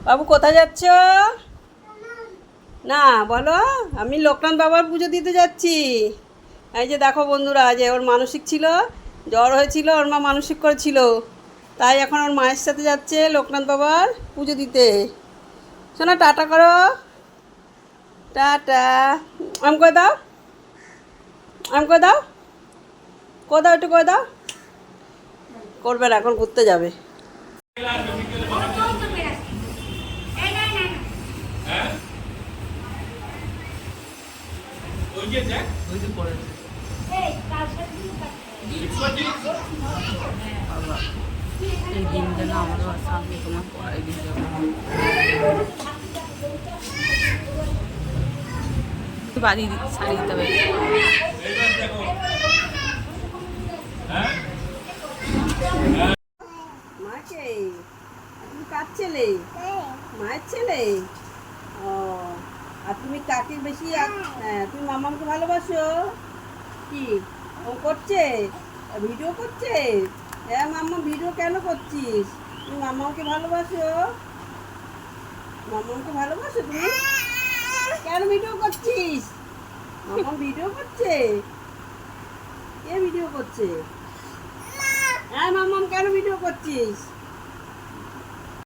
বাবু কোথায় যাচ্ছ? না বলো। আমি লোকনাথ বাবার পুজো দিতে যাচ্ছি। এই যে দেখো বন্ধুরা, যে ওর মানসিক ছিল, জ্বর হয়েছিল, ওর মা মানসিক করেছিল, তাই এখন ওর মায়ের সাথে যাচ্ছে লোকনাথ বাবার পুজো দিতে। শোনো, টাটা করো, টাটা। আম করে দাও, আম করে দাও, করে দাও, একটু করে দাও। করবে না, এখন ঘুরতে যাবে। এই দিনটা না আমারও সামনে তোমার পড়াই দিয়ে যাবো বাড়ি শাড়ি দিতে হবে। মাকে, তুমি কার ছেলে? মায়ের ছেলে। ও, আর তুমি কাকে বেশি হ্যাঁ, তুমি মামাকে ভালোবাসো? কি ও করছে? ভিডিও করছে? হ্যাঁ মাম্মা, ভিডিও কেন করছিস? তুমি মামাকে ভালোবাসো? মামাকে ভালোবাসো তুমি? কেন ভিডিও করছিস? মামা ভিডিও করছে? কে ভিডিও করছে? হ্যাঁ মাম্মা, কেন ভিডিও করছিস?